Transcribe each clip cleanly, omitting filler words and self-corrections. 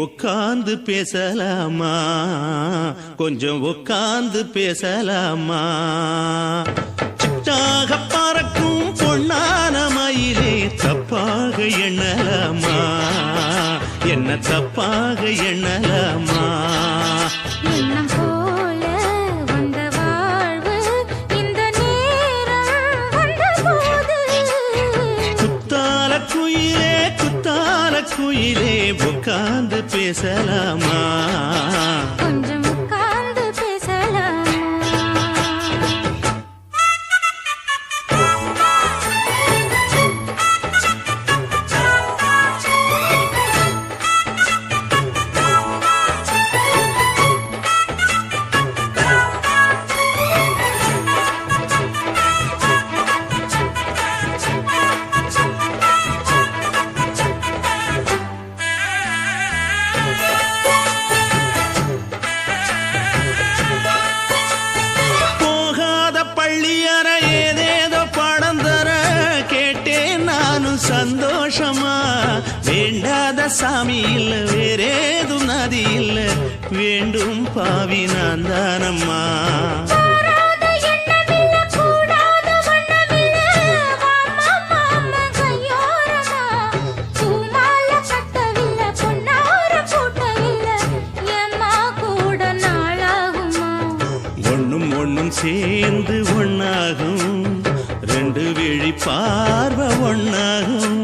உட்கார்ந்து பேசலாமா? கொஞ்சம் உட்கார்ந்து பேசலாமா? சிட்டாக பறக்கும் பொன்னான மயிலே தப்பாக எண்ணலாமா? என்ன தப்பாக எண்ணலாமா? எண்ணம் போல வந்த வாழ்வு இந்த நேரம் வந்தபோது குத்தால குயிலே குத்தால குயிலே உட்கார்ந்து பேசலாமா? கொஞ்சம் உட்கார்ந்து பேசலாமா? சந்தோஷமா வேண்டாத சாமி இல்ல வேறேதும் நதி இல்ல வேண்டும் பாவி நான் தானம்மா. ஒண்ணும் ஒண்ணும் சேர்ந்து ஒன்னாகும் ரெண்டு விழி பார்வை ஒன்னாகும்.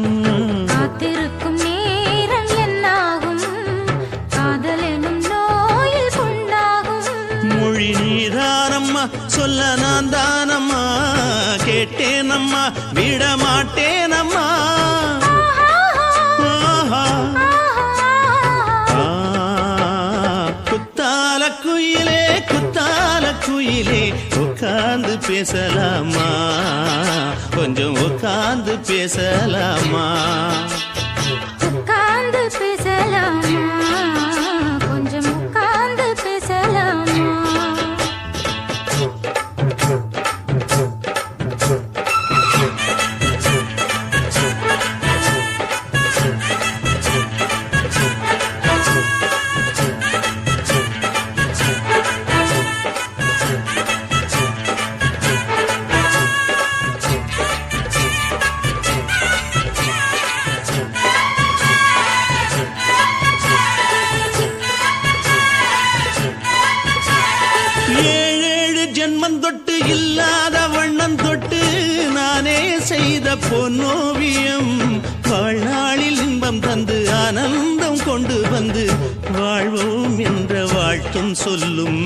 காத்திருக்கும் நேரம் என்னாகும் காதல் எனும் நோயில் கொண்டாகும். மொழி நீதானம்மா சொல்ல நான் தானம்மா கேட்டேனம்மா விட மாட்டேனம்மா. குத்தால குயிலே குத்தால குயிலே உட்கார்ந்து பேசலாமா? கொஞ்சம் உட்கார்ந்து பேசலாமா? உட்கார்ந்து பேசலாமா? கொஞ்சம் உட்கார்ந்து பேசலாமா? ஜென்மம் தொட்டு இல்லாத வண்ணம் தொட்டு நானே செய்த பொன்னோவியம் வாழ்நாளில் இன்பம் தந்து ஆனந்தம் கொண்டு வந்து வாழ்வோம் என்ற வாழ்த்தும் சொல்லும்.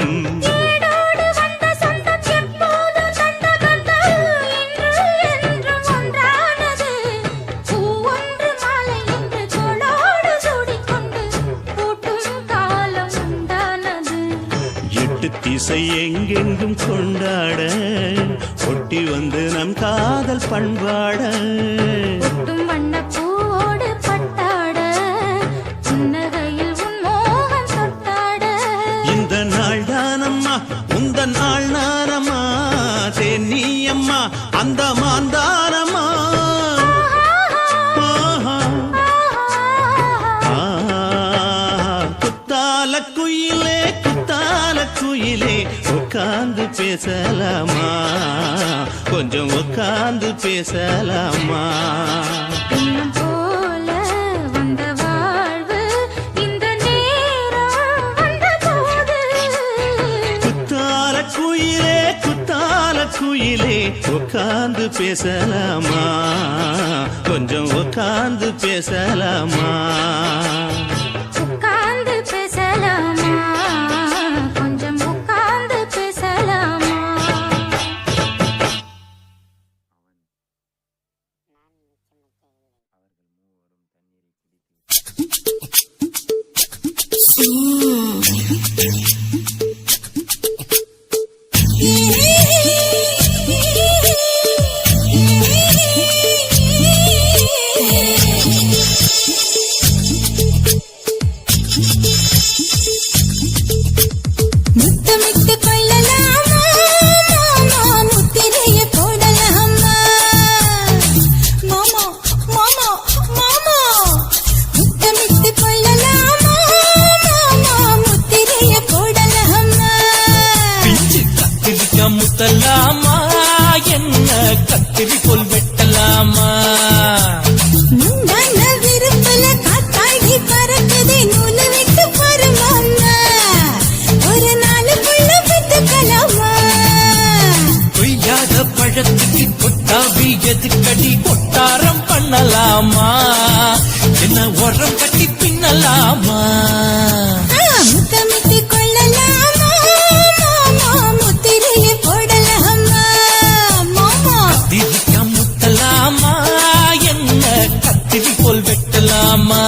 திசை எங்கெங்கும் கொண்டாட ஒட்டி வந்து நம் காதல் பண்பாட வண்ணப்பூவோடு பட்டாட புன்னகையில் உன் மோகம் தொட்டாட. இந்த நாள் தானம்மா உந்த நாள் நானம்மா தேனியம்மா அந்த மாந்தானம்மா. குத்தால குயிலே குத்தால குயிலே உட்கார்ந்து பேசலாமா? கொஞ்சம் உட்கார்ந்து பேசலாமா? எண்ணம் போல வந்த வாழ்வு இந்த நேரம் வந்தபோது குத்தால குயிலே குத்தால குயிலே உட்கார்ந்து பேசலாமா? கொஞ்சம் உட்கார்ந்து பேசலாமா? உட்கார்ந்து பேசலாமா? கொஞ்சம் உட்கார்ந்து பேசலாமா? கத்திரி போல் வெட்டலாமா முந்தான விரும்பல காத்தாடி பறக்குதே நூலு விட்டு பருமாமா ஒரு நாளுக்குள்ள விட்டுக்கலாமா கொய்யாத பழத்துக்கு கொட்டாவி எதுக்கடி கொட்டாரம் பண்ணலாமா என்ன உரம் கட்டி பின்னலாமா முத்தமிட்டு கொள்ளலாமா மாமா முத்திரையை போடலாமா மாமா கத்திரிக்க முத்தலாமா என்ன கத்திரி போல் வெட்டலாமா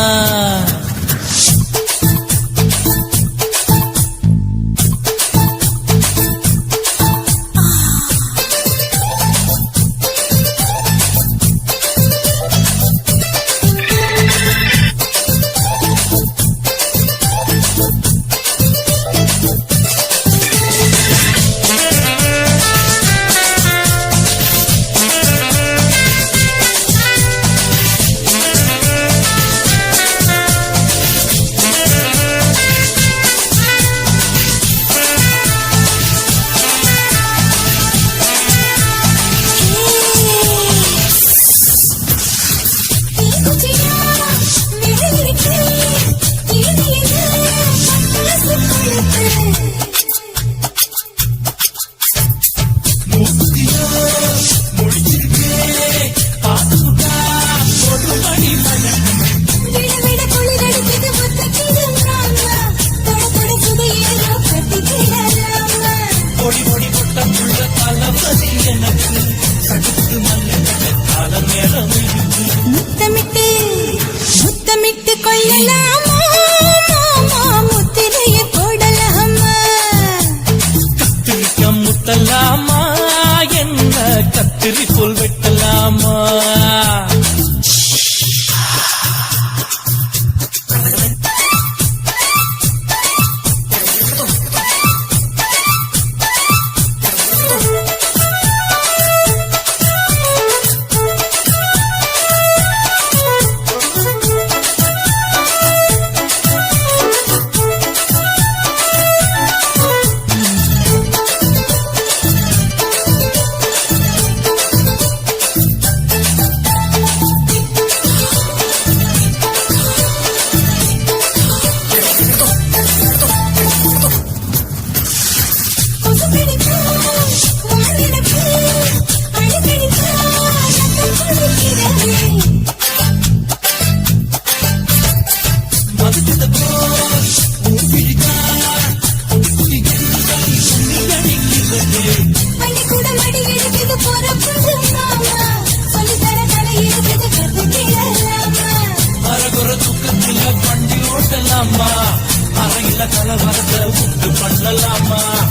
முத்தமிட்டு முத்தமிட்டு கொள்ளலாமா மாமா முத்திரையை போடலாமா கத்திரிக்க முத்தலாமா என்ன கத்திரி போல் வெட்டலாமா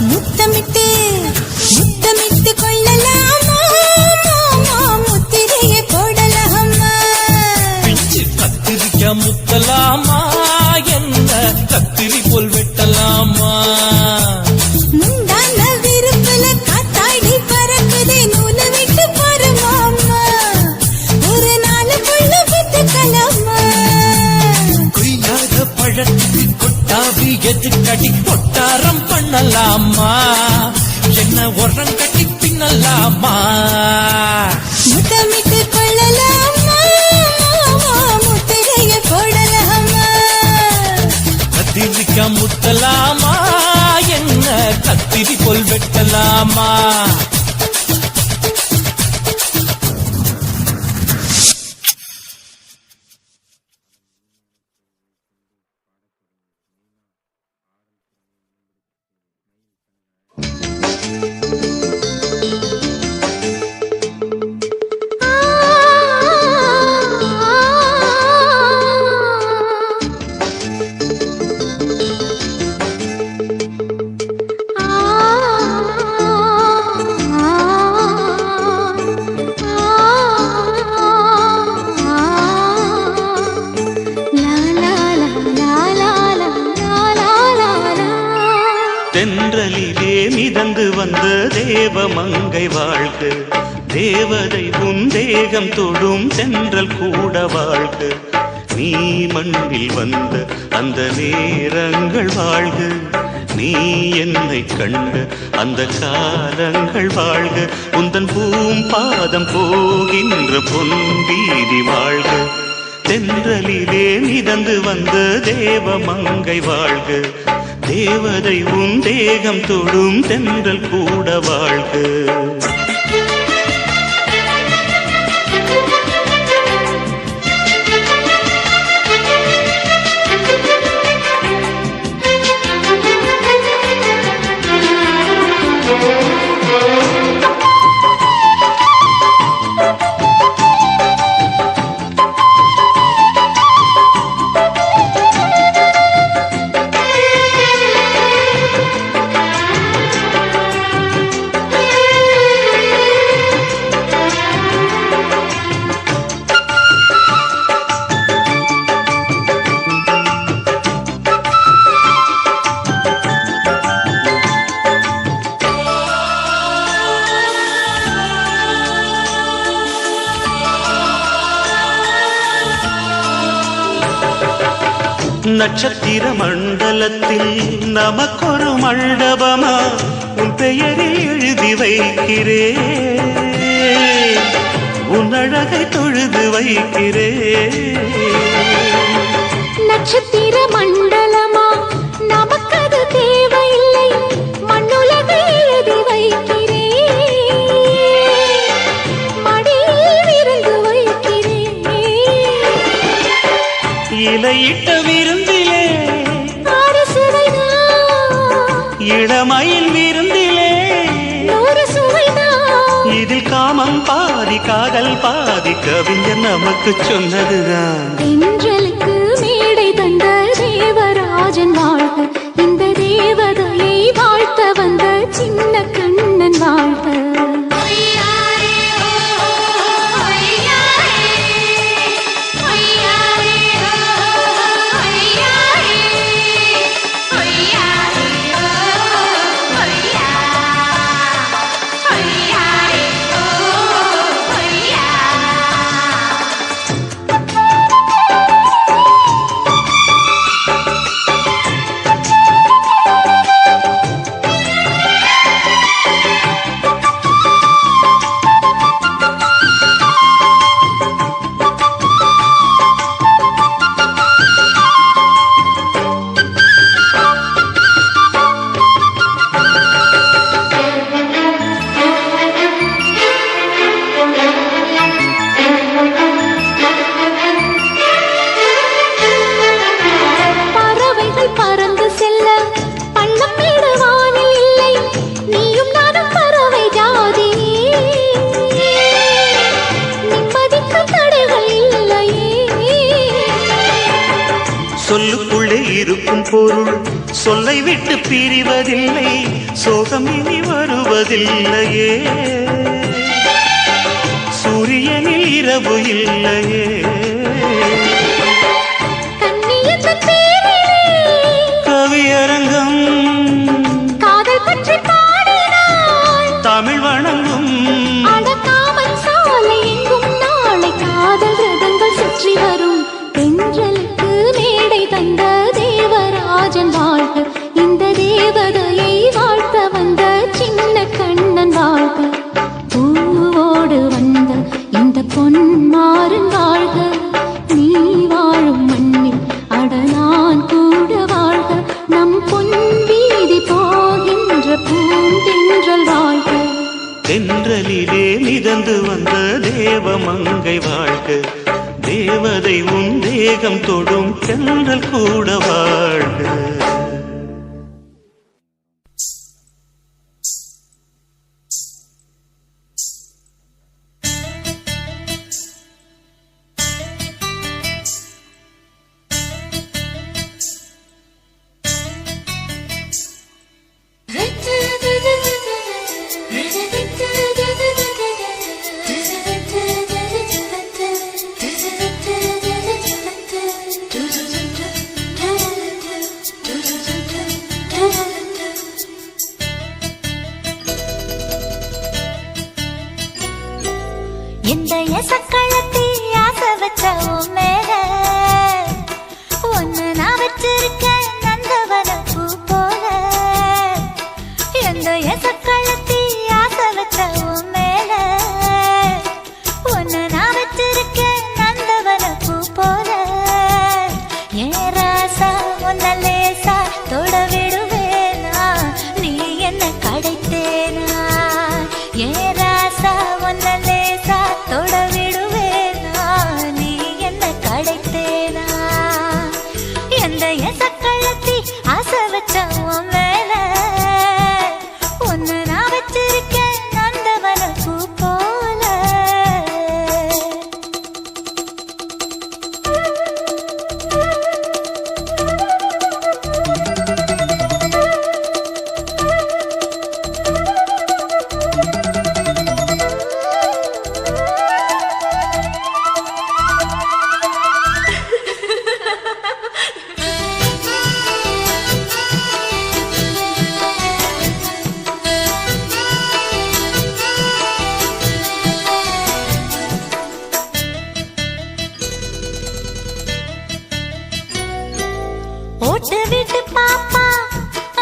முத்தமிட்டு முத்தமிட்டு கொள்ளலாமா மாமா முத்திரையை போடலாமா கத்திரிக்க முத்தலாமா என்ன கத்திரி போல் வெட்டலாமா முந்தான விரும்பல காத்தாடி பறக்குதே நூலு விட்டு பருமாமா ஒரு நாளுக்குள்ள விட்டுக்கலாமா கொய்யாத பழத்துக்கு கொட்டாவி எதுக்கடி கொட்டாரம் பண்ணலாமா என்ன உரம் கட்டி பின்னலாமா முத்தமிட்டு கொள்ளலாமா மாமா முத்திரையை போடலாமா கத்திரிக்க முத்தலாமா என்ன கத்திரி போல் வெட்டலாமா தென்றலிலே மிதந்து வந்த தேவமங்கை வாழ்க, தேவதை உன் தேகம் தொடும் தென்றல் கூட வாழ்க. நீ மண்ணில் வந்த அந்த நேரங்கள் வாழ்க, நீ என்னை கண்ட அந்த காலங்கள் வாழ்க உந்தன் பூம்பாதம் போகின்ற பொன் வீதி வாழ்க தென்றலிலே மிதந்து வந்த தேவ மங்கை வாழ்க தேவதை உன் தேகம் தொடும் தென்றல் கூட வாழ்க நட்சத்திர மண்டலத்தில் நமக்கொரு மண்டபமா உன் பெயரில் எழுதி வைக்கிறேன் உன் அழகை தொழுது வைக்கிறேன் நட்சத்திர மண்டலமா நமக்கது தேவையில்லை மண்ணுலகை எழுதி வைக்கிறேன் மடியில் விருந்து வைக்கிறேன் இலையிட்ட விருந்திலே ஆறு சுவைதான் இளமயில் விருந்திலே நூறு சுவைதான் இதில் காமம் பாதி காதல் பாதி கவிஞர் நமக்கு சொன்னதுதான் தென்றலுக்கு மேடை தந்த தேவராஜன் வாழ்க இந்த தேவதையை வாழ்த்த வந்த சின்ன கண்ணன் வாழ்க சொல்லுக்குள்ளே இருக்கும் பொருள் சொல்லை விட்டு பிரிவதில்லை சோகம் இனி வருவதில்லையே சூரியனில் இரவு இல்லையே கவியரங்கம் காதல் பற்றி பாடினாள் தமிழ் வணங்கும் அடக்காமல் சாலை எங்கும் நாளை காதல் ரதங்கள் சுற்றி வரும் தென்றலுக்கு மேடை தந்த தேவராஜன் வாழ்க இந்த தேவதையை வாழ்த்த வந்த சின்ன கண்ணன் வாழ்க பூவோடு வந்த இந்த பொன்மாறன் வாழ்க நீ வாழும் மண்ணில் அட நான் கூட வாழ்க நம் பொன் வீதி போகின்ற பூந்தென்றல் வாழ்க தென்றலிலே மிதந்து வந்த தேவ மங்கை வாழ்க தேவதை உன் தேகம் தொடும் தென்றல் கூட வாழ்க இந்த எசக்களத்தி ஆசை வச்ச மேல ஒன்னு நான் வச்சிருக்கேன் நந்தவன பூ போல வச்ச உன் மேல ஒன்னு நான் வச்சிருக்கேன் நந்தவனப்பூ போல. ஓட்டு விட்டு பாப்பா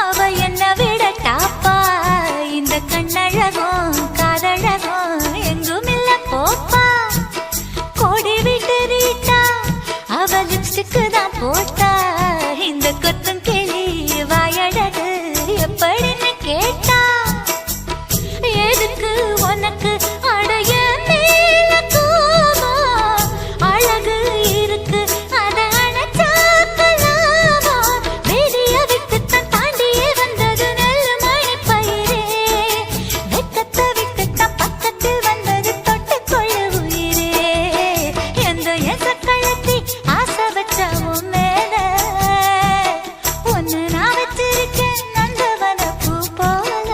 அவ என்ன விட டாப்பா. இந்த கண்ணழகும் காதழகும் எங்கும் இல்ல போப்பா. கோடி விட்டு ரீட்டா அவ லிப்ஸ்டிக்கு தான் போட்டா. இந்த கொத்தும் கிளி வாயழகு எப்படின்னு கேட்டா. எதுக்கு உனக்கு அடைய மேல கோபம்? அழகு இருக்கு அத அணைச்சாக்கலாமா? வெளிய விட்டுத்தான் தாண்டியே வந்தது நெல் மணி பயிரே. வெக்கத்தை விட்டுத்தான் பக்கத்தில் வந்தது தொட்டுக்கொள்ள உயிரே. எந்த எசக்கழத்தி ஆசை வச்ச உன் மேல ஒன்னு நான் வச்சிருக்கேன் நந்தவனப்பூ போல.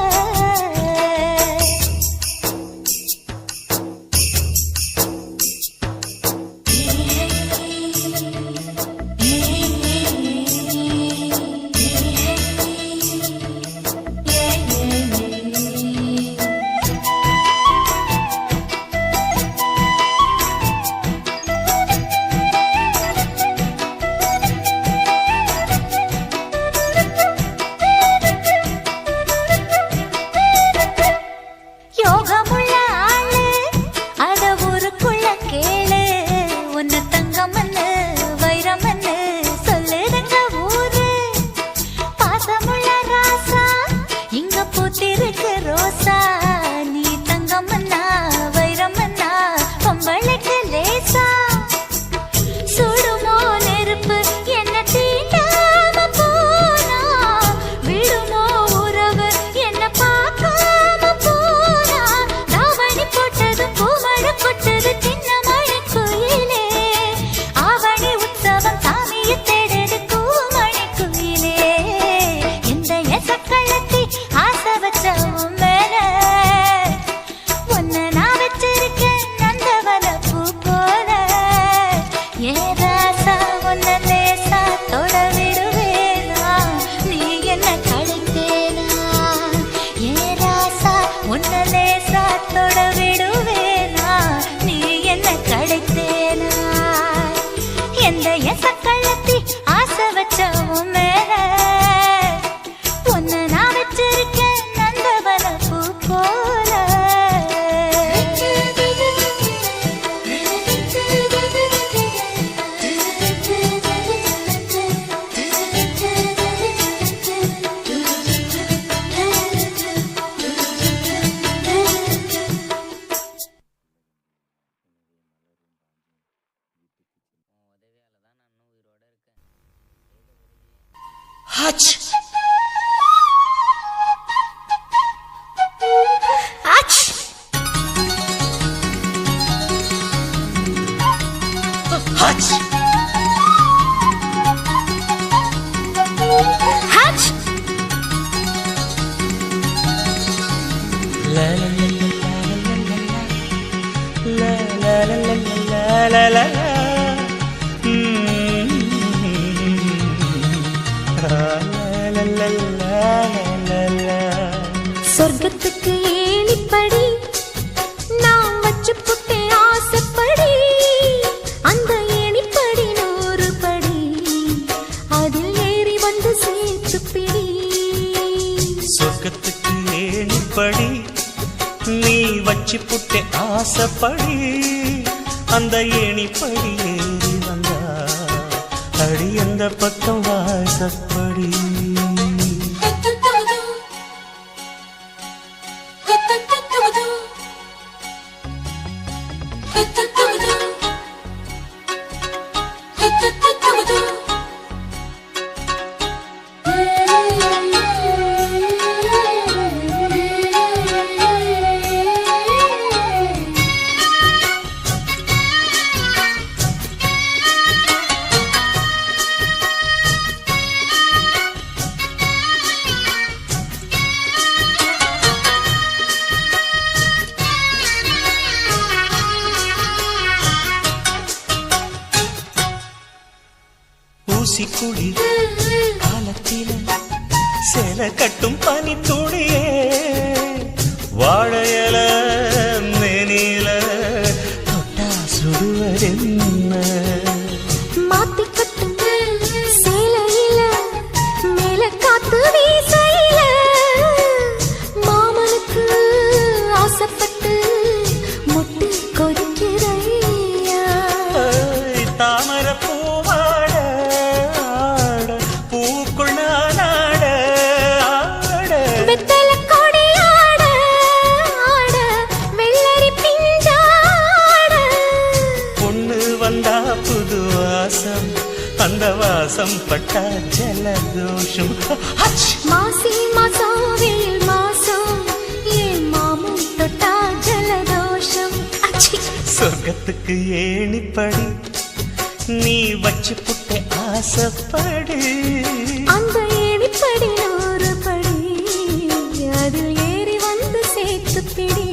யோகமுள்ள ஆளு அத ஊருக்குள்ள கேளு. உன்ன தங்கமன்னு வைரமன்னு சொல்லுதுங்க ஊரு. பாசமுள்ள ராசா இங்க பூத்திருக்கு ரோசா. நீ தங்கமன்னா வைரமன்னா பொம்பளைக்கு லேசா. சுடுமோ நெருப்பு என்ன தீண்டாம போனா. விடுமோ உறவு என்ன பார்க்காம போனா. தாவணி போட்டது பூமழை கொட்டது சின்ன மழை குயிலே. ஆவணி உற்சவம் சாமியை தேடுது கூமணி குயிலே. இந்த எசக்கழத்தி ஆசை வச்ச உன் மேல ஒன்ன நான் வச்சிருக்கேன் நந்தவனப்பூ போல. ஏ ராசா உன்ன லேசா தொட விடுவேனா? நீ என்ன கழித்தேனா? ஏ ராசா உன்ன லேசா தொட விடுவேனா? நீ என்ன கழித்தேனா? எந்த எசக்கழத்தி ஆசை வச்ச உன் மேல ஒன்னு நான் வச்சிருக்கேன் நந்தவனப்பூ போல. ஹச் ஆச் ஹச் ஹச் la la la la la la la la la. சொர்க்கத்துக்கு ஏணிப்படி நான் வச்சு புட்டேன் ஆசைப்படி. அந்த ஏணிப்படி 100 படி அதில் ஏறி வந்து சேர்த்து பிடி. சொர்க்கத்துக்கு ஏணிப்படி நீ வச்சு புட்டே ஆசைப்படி. அந்த ஏணிப்படி ஏறி வந்தா அடி அந்த பக்கம் வாசப்படி. ஊசி குளிர் காலத்தில சேல கட்டும் பனி துளியே வாழையல மேனில தொட்டா சுடுவதென்ன மாத்தி கட்டும் சேலையில மேல காத்து வீசையில மாமனுக்கு ஆசைப்பட்டு முட்டு கொதிக்கிறையா தாமர பூவாட பூக்குள் நானாட ஆட வெத்தல கொடியாட ஆட வெள்ளரி பிஞ்சாட பொண்ணு வந்தா புது வாசம் அந்த வாசம் பட்டா ஜலதோஷம் மாசி மாசம் வெயில் மாசம் ஏன் மாமன் தொட்டா ஜலதோஷம் அச்சி சொர்க்கத்துக்கு ஏணிப்படி நீ வச்சு புட்டை ஆசைப்படு அந்த ஏணிப்படி 100 படி அதில் ஏறி வந்து சேர்த்து பிடி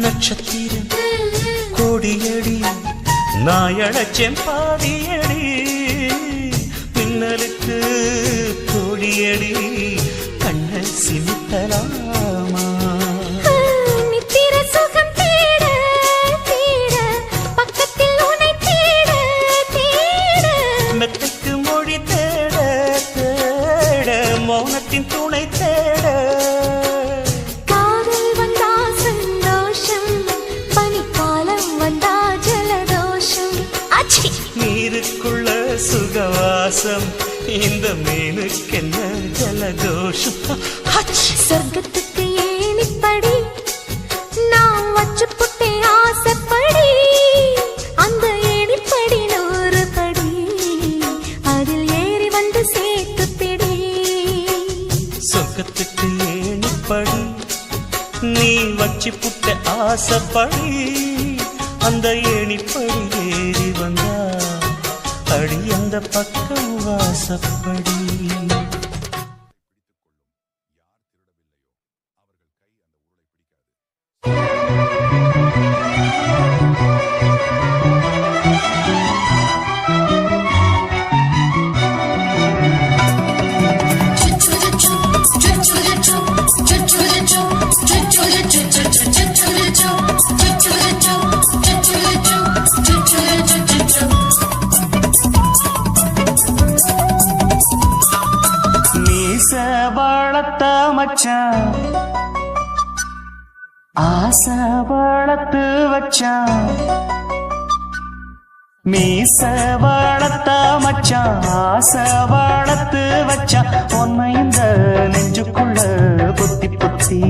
நட்சத்திரம் கோடியடி நாயழச்சேன் பாதியடி மின்னலுக்கு கோடியடி கண்ண சிமித்தலாமா நித்திர சுகம் தேட தேட பக்கத்தில் உன்னை தேட தேட மெத்தைக்கு மொழி தேட தேட மௌனத்தின் துணை தேட காதல் வந்தா சந்தோஷம் பனிக்காலம் வந்தா ஜலதோஷம் அச்சி நீருக்குள்ள சுகவாசம் இந்த மீனுக்கென்ன ஜலதோஷம் சொர்க்கத்துக்கு ஏணிப்படி நான் வச்சு புட்டே ஆசைப்படி அந்த ஏணிப்படி 100 படி அதில் ஏறி வந்து சேர்த்து பிடி சொர்க்கத்துக்கு ஏணிப்படி நீ வச்சு புட்ட ஆசைப்படி அந்த ஏணிப்படி ஏறி வந்தா அடி அந்த பக்கம் வாசப்படி வளர்த்த மச்சான் ஆசை வளர்த்து வச்சான் மீச வளர்த்த மச்சான் ஆசை வளர்த்து வச்சான் உன்னை இந்த நெஞ்சுக்குள்ள பொத்தி பொத்தி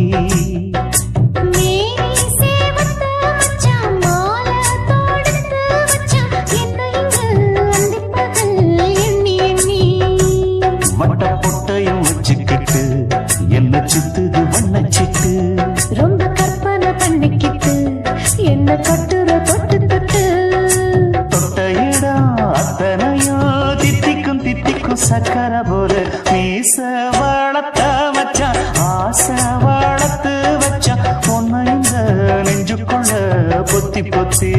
வட்ட பொட்டையும் வச்சுக்கிட்டு என்ன சுத்துது வண்ணச்சிட்டு ரொம்ப கற்பனை பண்ணிக்கிட்டு என்ன கட்டுற தொட்டு தொட்டு தொட்ட இடம் அத்தனையும் தித்திக்கும் தித்திக்கும் சக்கர போல மீச வளர்த்த வச்சான் ஆசை வளர்த்து வச்சான் உன்னை இந்த நெஞ்சுக்குள்ள பொத்தி பொத்தி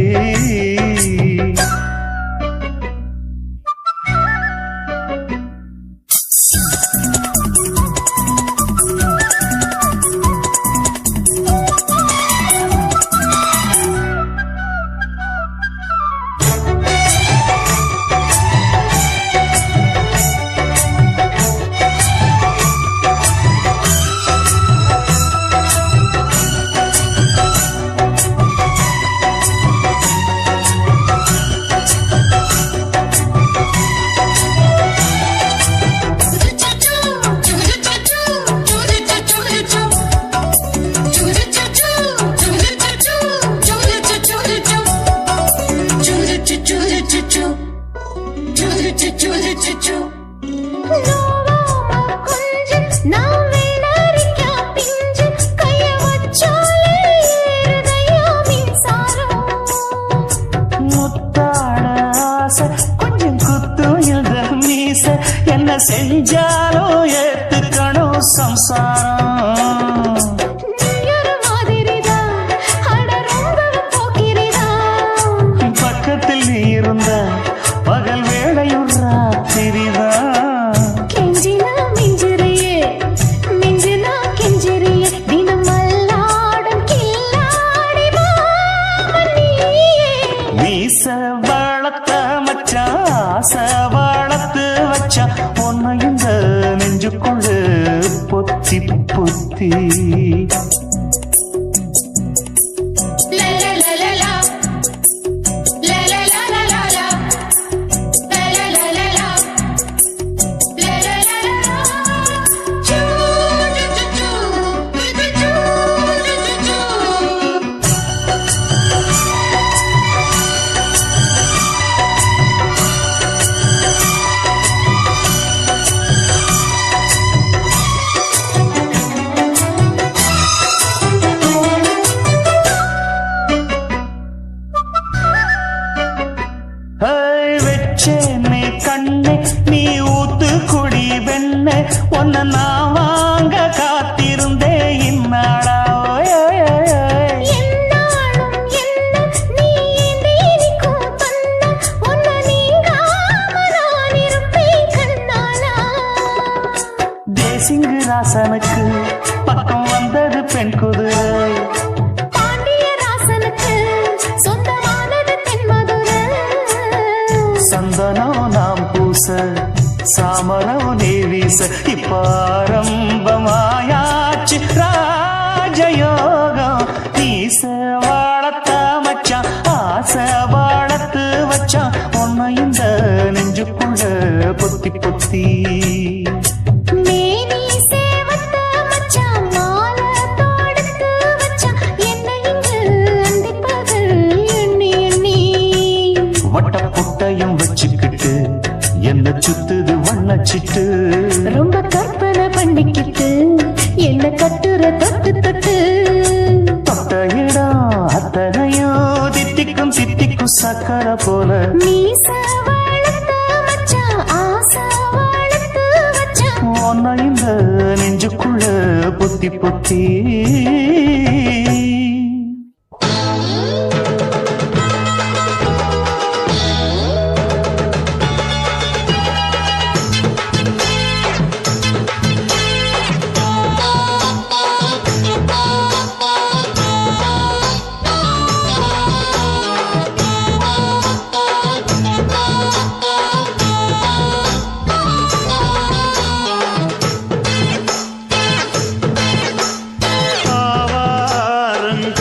நோவாம கொஞ்சம் நான் வேணாரிக்கா பிஞ்சு கைய வச்சாலே ஏறுதையா மின்சாரம். முத்தாட ஆசை கொஞ்சம் குத்தும் இந்த மீச என்ன செஞ்சாலும் ஏத்துக்கணும் சம்சாரம். நீயொரு மாதிரிதான் அட ரொம்ப போக்கிரிதான். பக்கத்தில் நீ இருந்த பகல் வேளையும் ராத்திரிதான். கெஞ்சினா மிஞ்சிறியே மிஞ்சினா கெஞ்சிறியே தினம் மல்லாடும் கில்லாடி மாமன் நீயே. மீச வளர்த்த மச்சான் ஆசை வளர்த்து வச்சான் உன்னை இந்த நெஞ்சுக்குள்ள பொத்தி பொத்தி. வெச்சேனே கண்ணே நீ ஊத்து குடி வெண்ணே உன்னை நான் வாங்க காத்திருந்தே இந்நாளா. என்னாலும் என்ன நீ நீரிக்கும் கண்ணா உன்னை நீங்காம நான் இருப்பேன் கண்ணாலா. தேசிங்கு ராசனுக்கு பக்கம் வந்தது பெண் குதிரை. பாண்டிய ராசனுக்கு சொந்தமானது தென்மதுரை. சந்தனம் நாம் பூச சாமரம் நீ வீச இப்ப ஆரம்பமாயாச்சு ராஜயோகம். நீச வாழத்த மச்சான் ஆசை வாழத்து வச்சான் உன்னை இந்த நெஞ்சுக்குள்ள பொத்தி பொத்தி. மேனி சேவத்த மச்சான் மாலை தொடுத்து வச்சான் என்னை இங்கு அந்திப்பது எண்ணி எண்ணி. வட்ட புட்டையும் வச்சுக்கிட்டு என்ன சுத்துது வண்ணச்சிட்டு. ரொம்ப கற்பனை பண்ணிக்கிட்டு என்ன கட்டுற தொட்டு தொட்டு. தொட்ட இடம் அத்தனையோ தித்திக்கும் தித்திக்கும் சக்கரை போல. மீச வளர்த்த மச்சான் ஆசை வளர்த்து வச்சான் உன்னை இந்த நெஞ்சுக்குள்ள பொத்தி பொத்தி.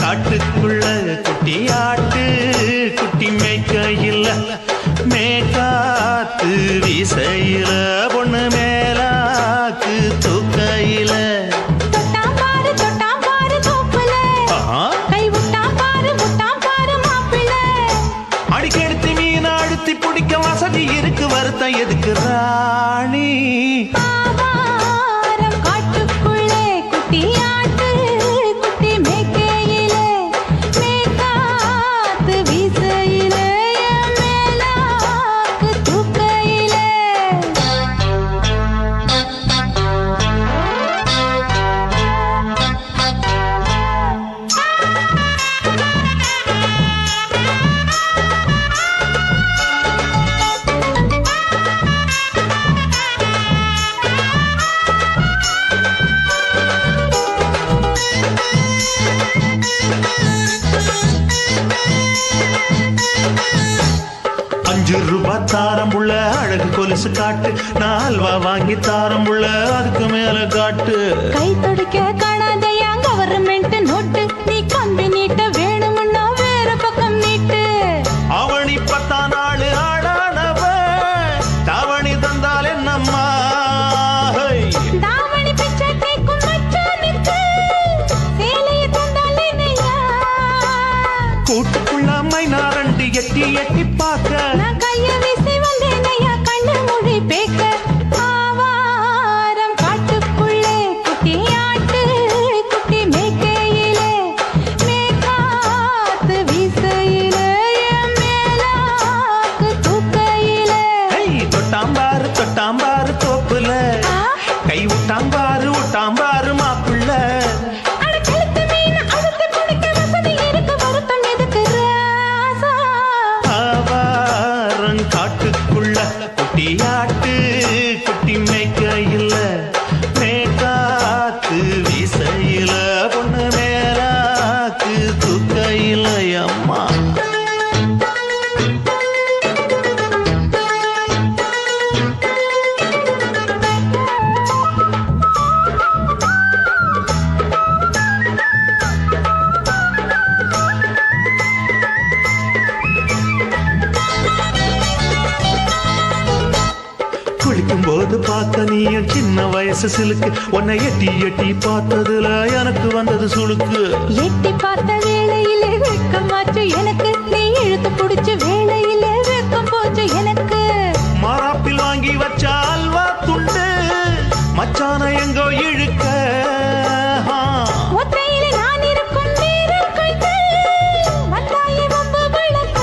காட்டுக்குள்ள குட்டி ஆட்டு குட்டி மேய்க்கையில் மேற்காத்து வீசையில பொண்ணு மேலாக்கு தூக்கையில. தொட்டாம் பாரு தோப்புல கை விட்டாம் பாரு மாப்பிள்ள. அடிக்கெடுத்து மீன் அழுத்தி பிடிக்க வசதி இருக்கு வருத்தம் எதுக்கு ராணி. ஆவாரம் காட்டுக்குள்ளே குட்டி ஆட்டு குட்டி மேய்க்கையிலே மேற்காத்து வீசையிலே என் மேலாக்கு தூக்கையிலே. ₹5 தாரம் உள்ள அழகு கொலுசு காட்டு நான் அல்வா வாங்கி தாரம் உள்ள அதுக்கு மேல காட்டு. கை தொடுக்க காணாதையா கவர்மெண்ட் நோட்டு நீ கம்பி நீட்ட வேணும்னா வேற பக்கம் நீட்டு. அவனி 10 நாள் ஆடானவ தாவணி தந்தால் என்னம்மா. தாவணி பிச்சை கேக்கும் மச்சானுக்கு சேலையை தந்தாலே நையா. கூட்டுக்குள்ள மைனா 2 எட்டி எட்டி பார்க்க நான் கைய வீசி வந்தேன் ஐயா கண்ணு மொழி பேக்க. தொட்டாம்பாரு தொட்டாம்பாரு தோப்புல கை விட்டாம்பாரு விட்டாம்பாரு மாப்பிள்ள அட கழுத்து மீன் அழுத்து குடிக்க வசதி இருக்கு வருத்தம் எதுக்கு ராசா ஆவாரம் காட்டுக்குள்ள குட்டியாட்டு குட்டி மேய்க்கையில் மேற்காத்து வீசையில பொண்ணு மேலாக்கு தூக்கையில் அம்மா குளிக்கும் போது பார்த்த நீயும் சின்ன வயசு சிலுக்கு உன்னை எட்டி எட்டி பார்த்ததுல எனக்கு வந்தது சுளுக்கு எட்டி பார்த்த வேளையிலே வெட்கமாச்சு எனக்கு நீ இழுத்து புடிச்ச வேளையிலே வெட்கம் போச்சு எனக்கு மாறாப்பில் வாங்கி வச்ச அல்வா துண்டு மச்சான எங்கோ இழுக்க ஒத்தையிலே நான் இருக்கும் நேரம் கைத்து வந்தாயே வம்பு விளக்க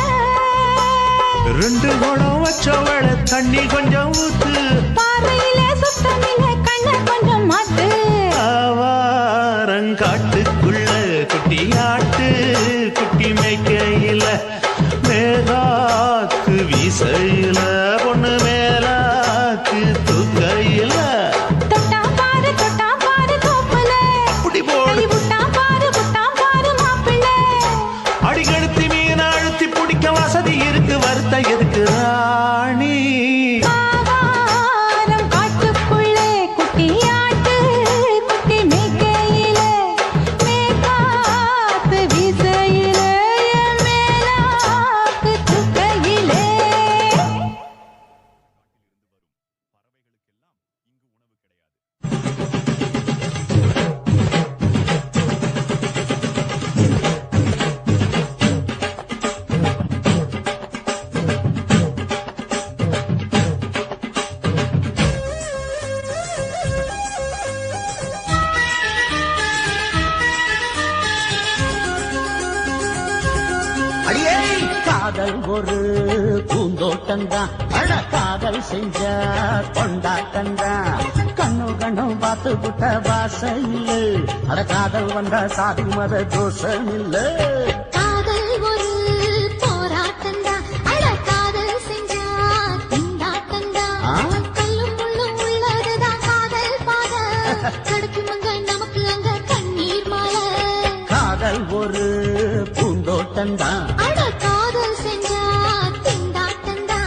ரெண்டு குடம் வச்சவள தண்ணி கொஞ்சம் ஊத்து பாறையிலே சுத்தமில்லை கண்ண கொஞ்சம் மாத்து ஆவாரங்காட்டுக்குள்ள குட்டியாட்டு குட்டி மேய்க்கையில மேலாக்கு வீசையில பொண்ணு மேலாக்கு தூக்கையில தொட்டாம் பாரு தோப்புல அப்படி போடு கை விட்டாம் பாரு மாப்பிள்ளை அடிக்கழுத்தி மீன் அழுத்தி பிடிக்க வசதி இருக்கு வருத்த எதுக்கு ராணி ஆவாரம் காட்டுக்குள்ளே குட்டியாட்டு குட்டி மேய்க்கையில மேற்காத்து வீசையில மேலாக்கு தூக்கையிலே அடியே காதல் ஒரு பூந்தோட்டம்தான் அட காதல் செஞ்ச கொண்டாட்டம்தான் கண்ணு கண்ணும் பார்த்து விட்ட வாசையில் அட காதல் வந்த சாதி மத தோஷம் இல்ல காதல் ஒரு போராட்டந்தா அட காதல் செஞ்சா திண்டாட்டந்தா கல்லும் முள்ளும் உள்ளதுதான் காதல் பாத கிடைக்குமங்க நமக்கு அங்க கண்ணீர் மாலை காதல் ஒரு பூந்தோட்டம்தான் அட காதல் செஞ்சா திண்டாட்டந்தா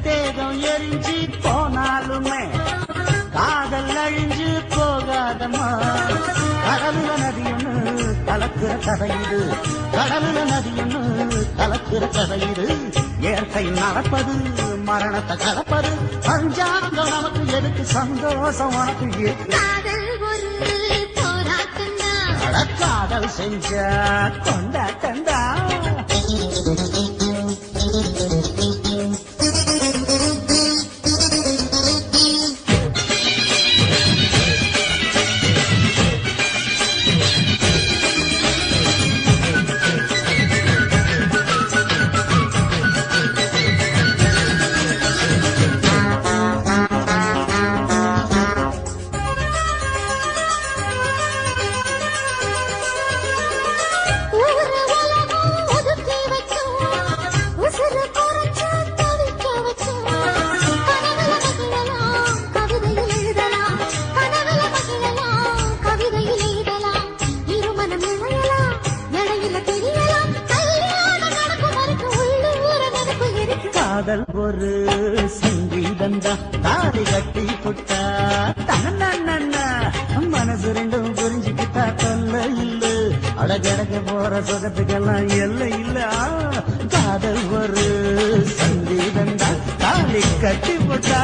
தேகம் எரிஞ்சு போனாலுமே காதல் அழிஞ்சு போகாதம்மா கடலுல நதியொன்னு கலக்கிற கதையுது கடலுல நதியொன்னு கலக்கிற கதையுது இயற்கை நடப்பது மரணத்தை கலப்பது பஞ்சாங்கம் நமக்கு எதுக்கு சந்தோஷம் உனக்கு எதுக்கு? காதல் ஒரு போராட்டந்தா அட காதல் செஞ்ச கொண்டாட்டந்தா ஊர உலகம் ஒதுக்கி வைக்கும் உசுர குறைச்சு தவிக்க வைக்கும் கனவுல மகிழலாம் கவிதையில் எழுதலாம் கனவுல மகிழலாம் கவிதையில் எழுதலாம் இருமனம் இணையலாம் இடையில தெரியலாம் கல்யாணம் நடக்கும் வரைக்கும் உள்ளூர நினைப்பு இருக்கு காதல் ஒரு சங்கீதந்தா தாடி கட்டி புட்டா தன்னா மனசு ரெண்டும் புரிஞ்சுக்கிட்டா தொல்லை இல்ல அடகடக்க போற சுகத்துக்கெல்லாம் எல்லை இல்ல காதல் ஒரு சங்கீதந்தா தாலி கட்டி போட்டா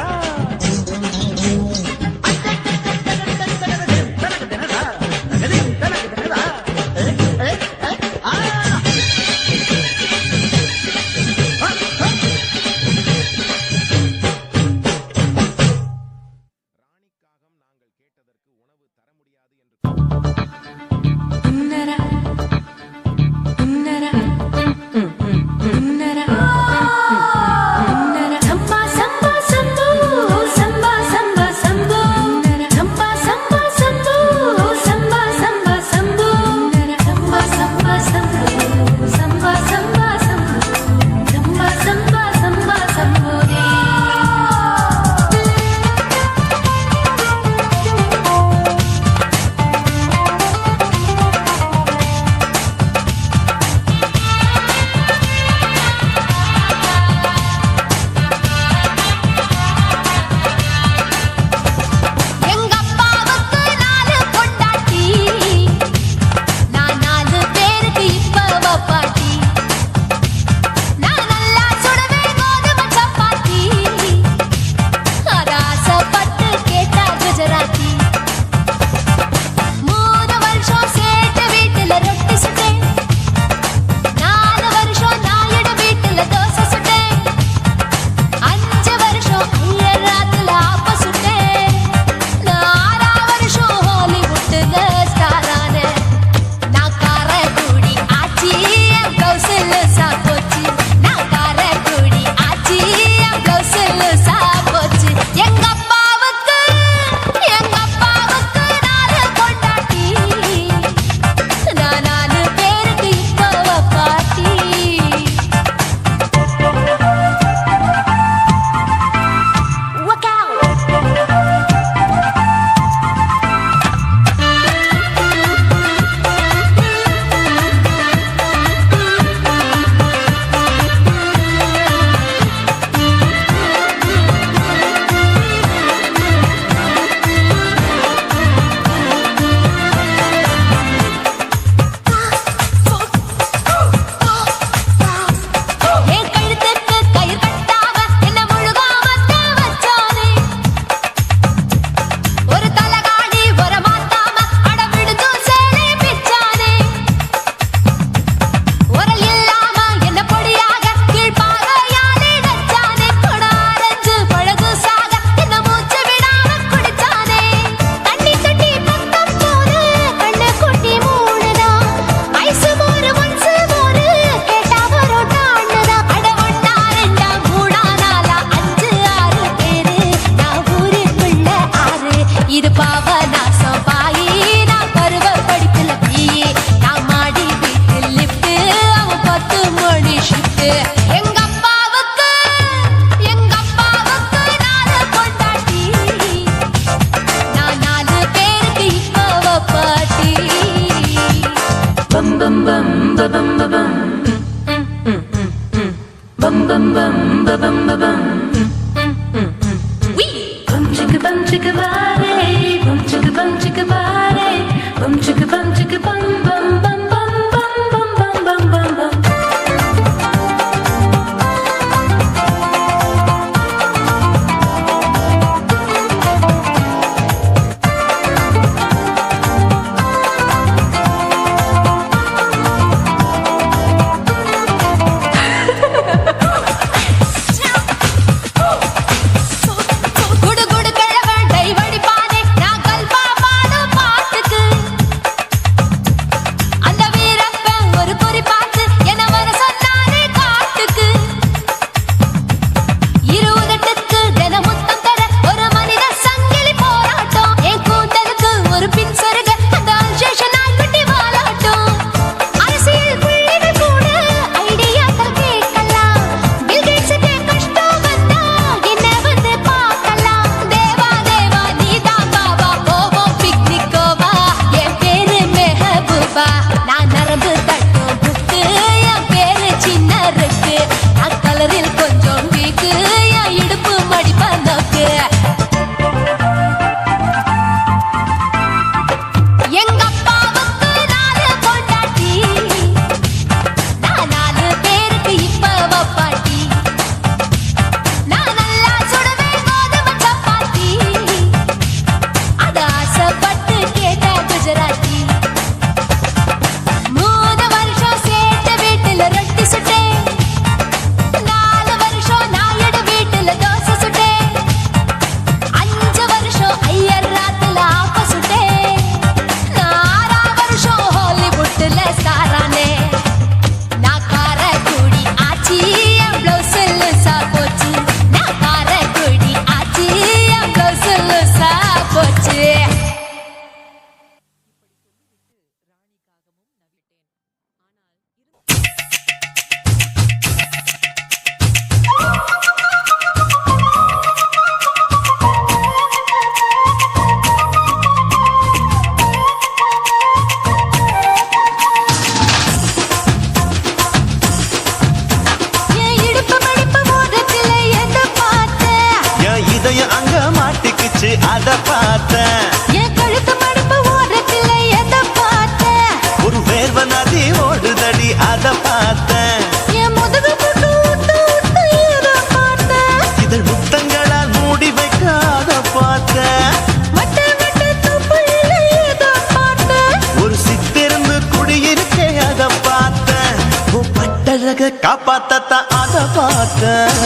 அங்க மாட்டிக்குச்சு அத பார்த்தேன். என் கழுத்து மடுப்பு ஓரத்துல எதை பார்த்தேன்? ஒரு வேர்வ நதி ஓடுதடி அத பார்த்தேன். என் முதுகு புட்டு ஊத்து ஊத்து எதை பார்த்தேன்? இதழ் முத்தங்களால் மூடி வைக்காத பார்த்தேன். வட்ட வட்ட தொப்புளில எதை பார்த்தேன்? ஒரு சித்திருந்து குடியிருக்கே அத பார்த்தேன். உன் பட்டழக காப்பாத்தத்தான் அத பார்த்தேன்.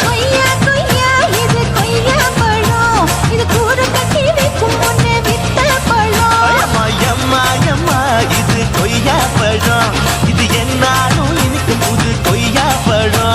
கொய்யா கொய்யா இது கொய்யா பழம், இது கூட கட்டி வைக்கும் முன்னே வித்த பழம். அம்மா எம்மா எம்மா இது கொய்யா பழம். இது என்னாலும் இனிக்கும் புது கொய்யா பழம்.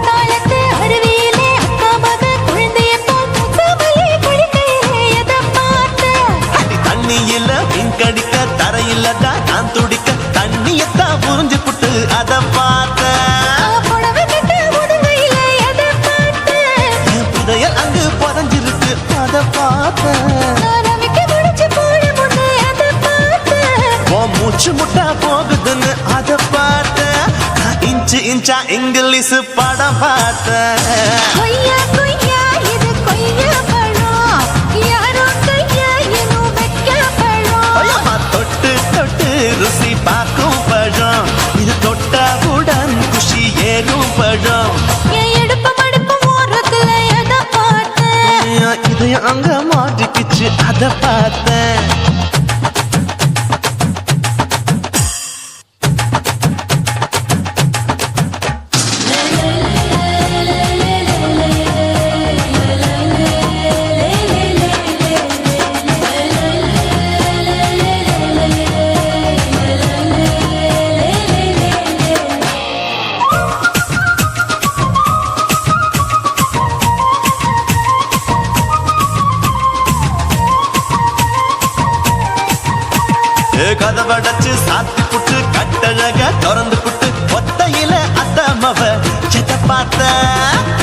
தாளத்து அருவியிலே அக்கா மக குழந்தைய போல் சபையே குளிக்கையிலே எதை பார்த்தேன்? அடி தண்ணியில மீன் கடிக்க தரையில தான் நான் துடிக்க தண்ணியத்தான் புரிஞ்சு புட்டு அத பார்த்தேன். புடவை கட்ட முதுகையில எதை பார்த்தேன்? என் புதையல் அங்கு புதஞ்சிருக்கு அத பார்த்தேன். நான் ரவிக்கு முடிச்சு போட முன்னே எதை பார்த்தேன்? உன் மூச்சு முட்டா போகுதுன்னு அத பார்த்தேன். நான் இன்ச்சு இன்ச்சா இங்கிலீஷ் படம் பார்த்தேன். கொய்யா கொய்யா இது கொய்யா பழம், யாரோ கையா இன்னும் வைக்க பழம். ஐயம்மா தொட்டு தொட்டு ருசி பார்க்கும் பழம். இது தொட்டாவுடன் குஷி ஏறும் பழம். என் இடுப்பு மடுப்பு ஓரத்துல எதை பார்த்தேன்? என் இதயம் அங்க மாட்டிக்கிச்சு அத பார்த்தேன். கதவடைச்சு சாத்தி புட்டு கட்டழக திறந்து புட்டு ஒத்தையில அத்தமவ செத்த பார்த்த.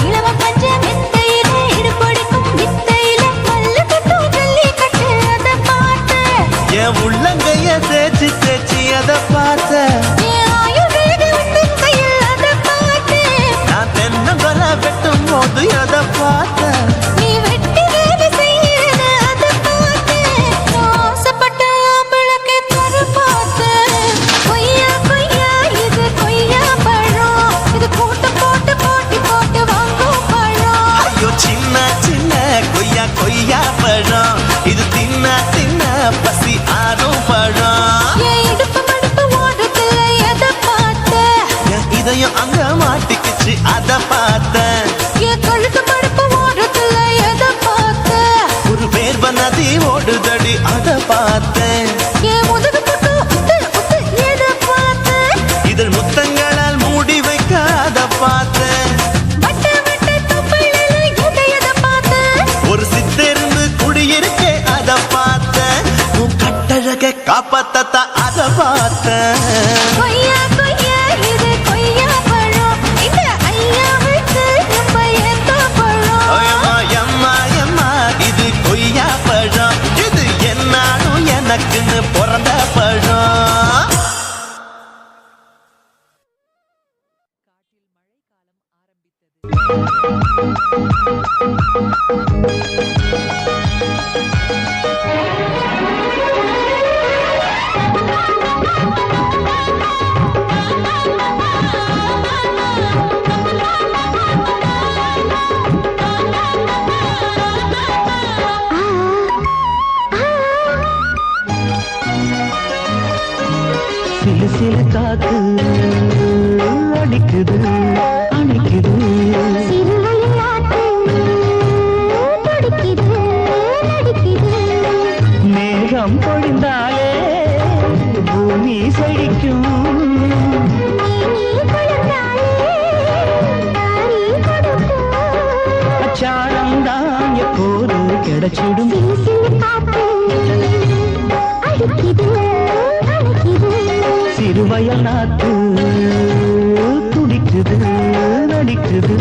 இளவ பஞ்ச மெத்தையில இடுப்படிக்கும் வித்தையில மல்லு கட்டும் ஜல்லி கட்டு அதை பார்த்தேன். என் உள்ளங்கைய தேய்ச்சி தேய்ச்சி அத பார்த்த. என் ஆயுர்வேத உண்ணும் கையில் அதை பார்த்தேன். நான் தென்னங்கொலை வெட்டும் போது அத பார்த்த. நீ வெட்டி வேலை செய்யறது அதை பார்த்தேன். நான் ஆசைப்பட்ட ஆம்பளுக்கு தர பார்த்தேன். கொய்யா கொய்யா இது கொய்யா பழம், இது கூட்டு போட்டு போட்டி போட்டு வாங்கும் பழம். ஐயோ சின்ன சின்ன கொய்யா கொய்யா பழம். இது தின்ன தின்ன பசி ஆறும் பழம். என் இடுப்பு மடுப்பு ஓரத்துல எதை பார்த்தேன்? என் இதயம் அங்க மாட்டிக்கிச்சு அத பார்த்தேன். என் கழுத்து மடுப்பு ஓரத்துல எதை பார்த்தேன்? ஒரு வேர்வ நதி ஓடுதடி அத பார்த்தேன். என் முதுகு புட்டு உத்து உத்து எதை பார்த்தேன்? இதழ் முத்தங்களால் மூடி வைக்காத பார்த்தேன். வட்ட வட்ட தொப்புளில எதை பார்த்தேன்? ஒரு சித்திருந்து குடியிருக்கே அத பார்த்தேன். உன் கட்டழக காப்பாத்தத்தான் அத பார்த்தேன். கொய்யா கொய்யா இது கொய்யா பழம், இந்த ஐயாவுக்கு ரொம்ப ஏத்த பழம். ஐயம்மா எம்மா எம்மா இது கொய்யா பழம். இது என்னாலும் எனக்குன்னு பிறந்த பழம். சிலு சிலு காத்து அடிக்குது அணைக்குது. சிறுகளில் ஆட்டு துடிக்குது நடிக்குது. மேகம் பொழிந்தாலே பூமி செழிக்கும். நீ குளிர்ந்தாலே தாரி கொடுக்கும். அச்சாரம் தான் எப்போது கிடைச்சிடும். சிலு சிலு சிறுவயல் நாத்து துடிக்குது நடிக்குது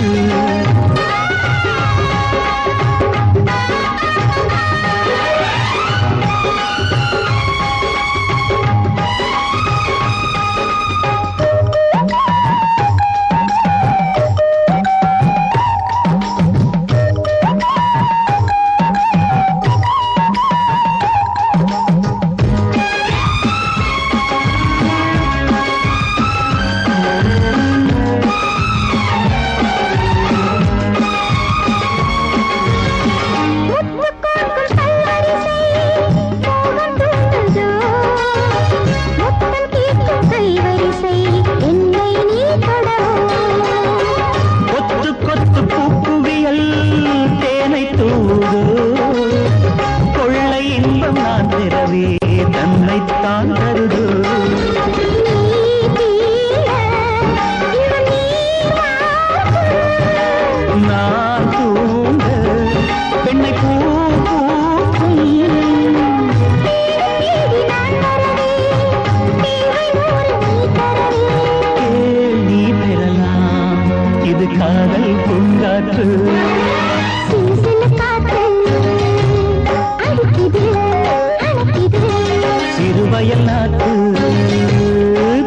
சிறுவயல் நாத்து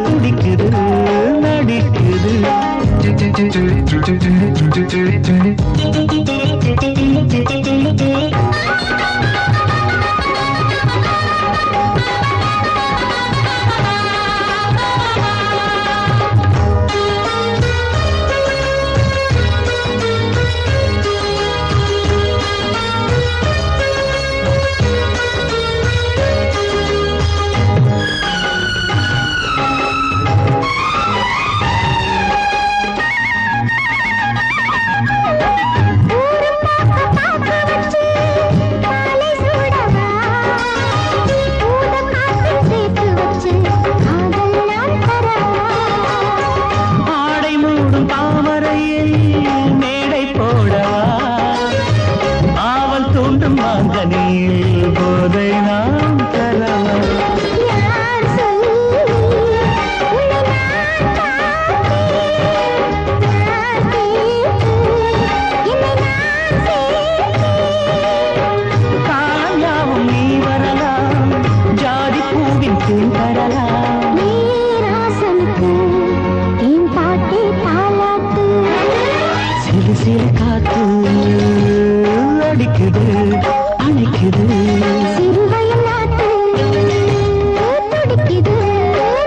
துடிக்குது நடிக்குது போதை நாம் தரலாம் காயாவும் நீ வரலாம் ஜாதி பூவின் தேன் தரலாம் சிறு சிறு காத்து அடிக்குது அணைக்குது சிறுவயல் நாத்து துடிக்குது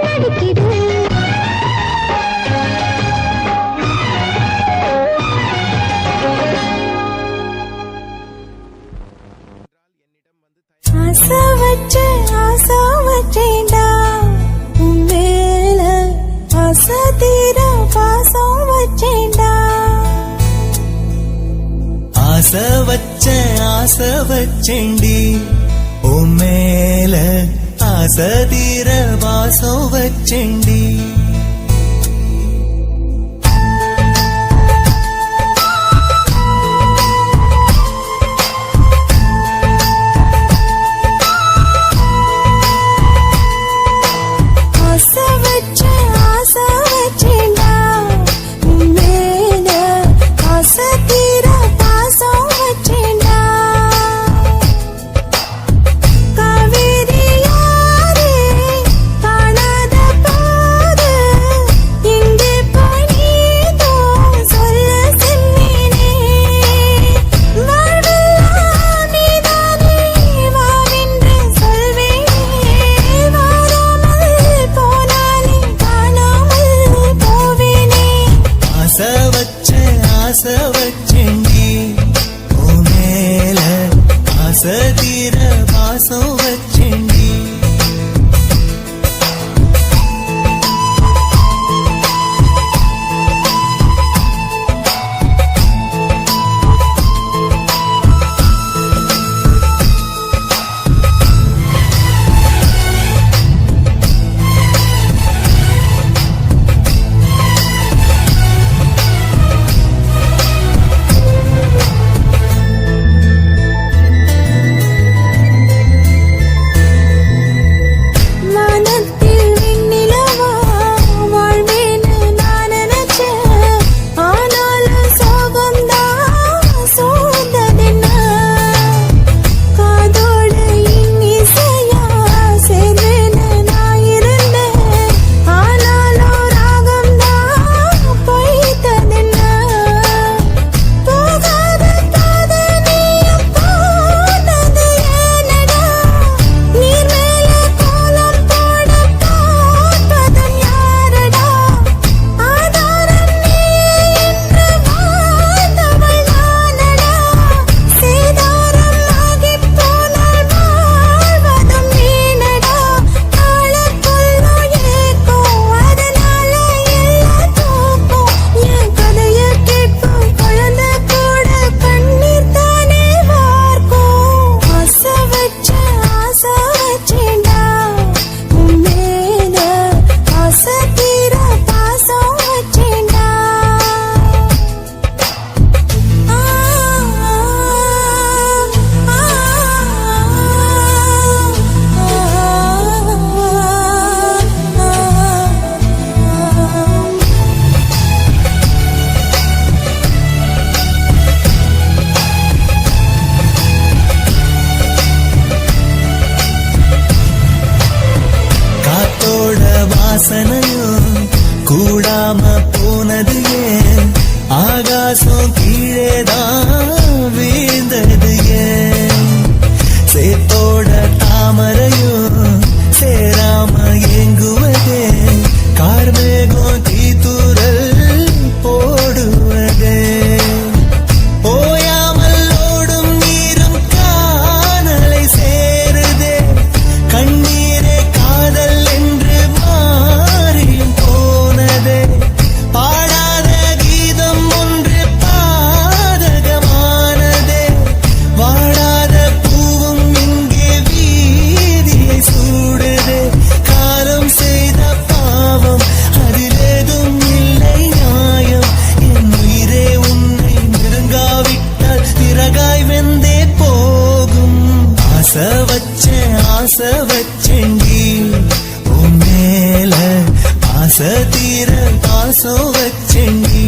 நடிக்குது ஆசை வச்சேன்டா உன் மேல ஆசை தீர பாசம் வச்சேன்டா ஆசை வச்சேண்டி உன் மேல ஆசை தீர வாசம் வச்சேண்டி ஆசை வச்சேண்டி உன் மேல ஆசை தீர வாசம் வச்சேண்டி வாசனையும் கூடாம போனது ஏன் ஆகாசம் கீழேதான் வீழ்ந்தது ஏன் சேத்தோட தாமரையும் சேராம ஏங்குவதே கார்மேகம் தீத்துரல் போடுவதே ஓயாமல் ஓடும் நீரும் காணலை சேருதே கண்ணீரே காதல் என்று மாறியும் போனதே பாடாத கீதம் ஒன்று பாதகமானதே வாடாத பூவும் இங்கே வீதியை சூடுதே காலம் செய்த பாவம் அதிலேதும் இல்லை நியாயம் என் உயிரே உன்னை நெருங்காவிட்டால் திறகாய் வெந்தே போகும் ஆசை வச்சேன்டி உன் மேல ஆசை தீர பாசம் வச்சேன்டி